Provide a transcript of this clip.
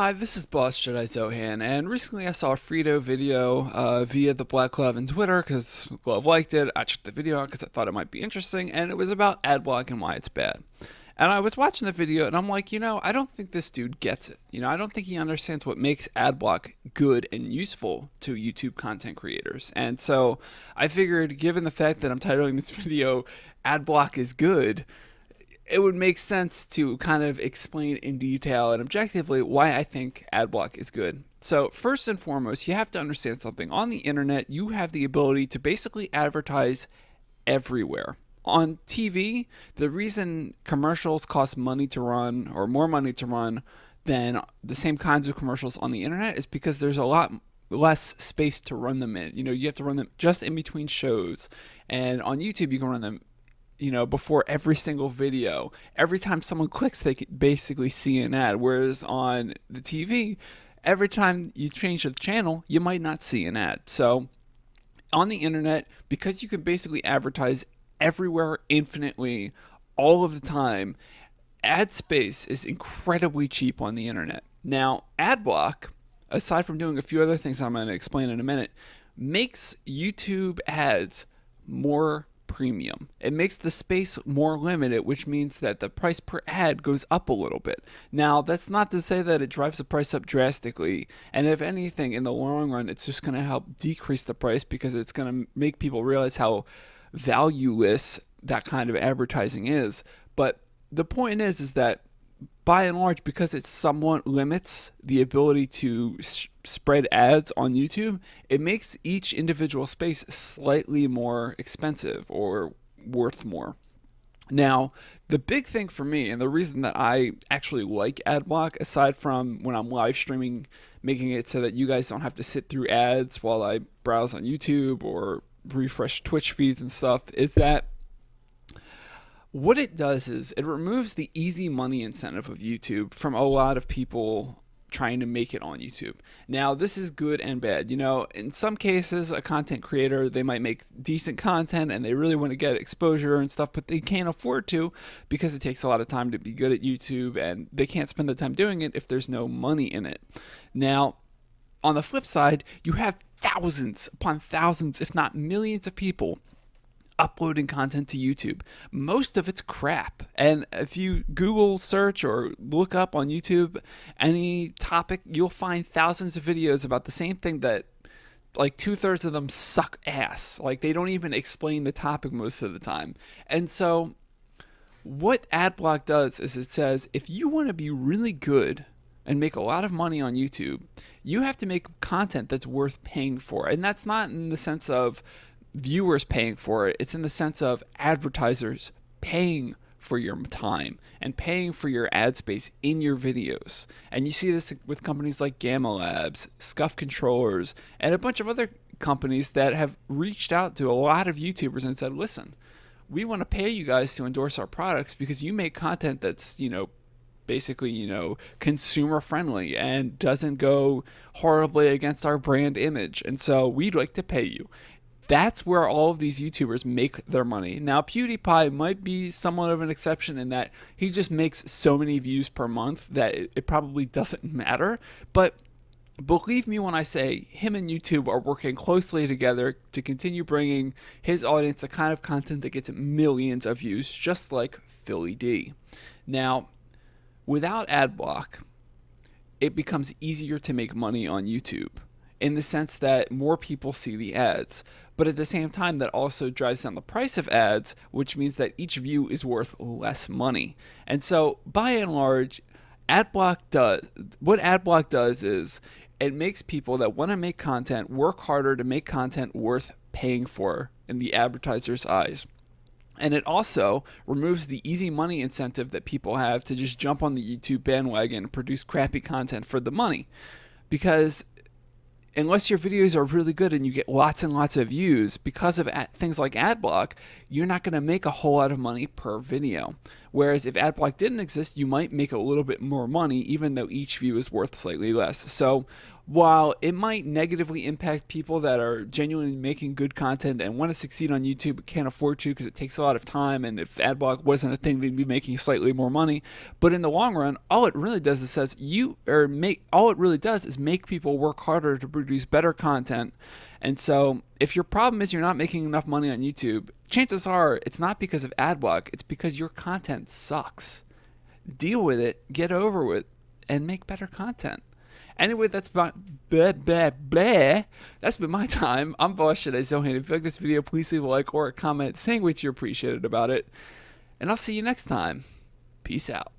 Hi, this is Boss Jedi Zohan, and recently I saw a Frito video via the Black Glove on Twitter because Glove liked it. I checked the video out because I thought it might be interesting, and it was about Adblock and why it's bad. And I was watching the video, and I'm like, I don't think this dude gets it. I don't think he understands what makes Adblock good and useful to YouTube content creators. And so I figured, given the fact that I'm titling this video, Adblock is good, it would make sense to kind of explain in detail and objectively why I think Adblock is good. So first and foremost, you have to understand something. On the internet, you have the ability to basically advertise everywhere. On TV, the reason commercials cost money to run or more money to run than the same kinds of commercials on the internet is because there's a lot less space to run them in. You have to run them just in between shows. And on YouTube, you can run them before every single video. Every time someone clicks, they can basically see an ad. Whereas on the TV, every time you change the channel, you might not see an ad. So on the internet, because you can basically advertise everywhere infinitely all of the time, ad space is incredibly cheap on the internet. Now, Adblock, aside from doing a few other things I'm going to explain in a minute, makes YouTube ads more premium. It makes the space more limited, which means that the price per ad goes up a little bit. Now, that's not to say that it drives the price up drastically, and if anything, in the long run, it's just going to help decrease the price because it's going to make people realize how valueless that kind of advertising is. But the point is that by and large, because it somewhat limits the ability to spread ads on YouTube, it makes each individual space slightly more expensive or worth more. Now, the big thing for me, and the reason that I actually like Adblock, aside from when I'm live streaming, making it so that you guys don't have to sit through ads while I browse on YouTube or refresh Twitch feeds and stuff, is that what it does is it removes the easy money incentive of YouTube from a lot of people trying to make it on YouTube. Now, this is good and bad. In some cases, a content creator, they might make decent content and they really want to get exposure and stuff, but they can't afford to because it takes a lot of time to be good at YouTube and they can't spend the time doing it if there's no money in it. Now, on the flip side, you have thousands upon thousands, if not millions of people uploading content to YouTube. Most of it's crap. And if you Google search or look up on YouTube any topic, you'll find thousands of videos about the same thing that like 2/3 of them suck ass. Like they don't even explain the topic most of the time. And so what Adblock does is it says if you want to be really good and make a lot of money on YouTube, you have to make content that's worth paying for. And that's not in the sense of viewers paying for it. It's in the sense of advertisers paying for your time and paying for your ad space in your videos. And you see this with companies like Gamma Labs, Scuff Controllers, and a bunch of other companies that have reached out to a lot of YouTubers and said, listen, we want to pay you guys to endorse our products because you make content that's, basically, consumer friendly and doesn't go horribly against our brand image. And so we'd like to pay you. That's where all of these YouTubers make their money. Now, PewDiePie might be somewhat of an exception in that he just makes so many views per month that it probably doesn't matter. But believe me when I say him and YouTube are working closely together to continue bringing his audience the kind of content that gets millions of views, just like Philly D. Now, without Adblock, it becomes easier to make money on YouTube in the sense that more people see the ads. But at the same time, that also drives down the price of ads, which means that each view is worth less money. And so, by and large, what Adblock does is it makes people that want to make content work harder to make content worth paying for in the advertiser's eyes. And it also removes the easy money incentive that people have to just jump on the YouTube bandwagon and produce crappy content for the money. Because unless your videos are really good and you get lots and lots of views, because of things like Adblock, you're not going to make a whole lot of money per video. Whereas if Adblock didn't exist, you might make a little bit more money, even though each view is worth slightly less. So while it might negatively impact people that are genuinely making good content and want to succeed on YouTube but can't afford to because it takes a lot of time, and if Adblock wasn't a thing, they'd be making slightly more money. But in the long run, all it really does is make people work harder to produce better content. And so if your problem is you're not making enough money on YouTube, chances are it's not because of Adblock, it's because your content sucks. Deal with it, get over it, and make better content. Anyway, that's about blah, blah, blah. That's been my time. I'm Boss Shit Zohan. If you like this video, please leave a like or a comment saying what you appreciated about it. And I'll see you next time. Peace out.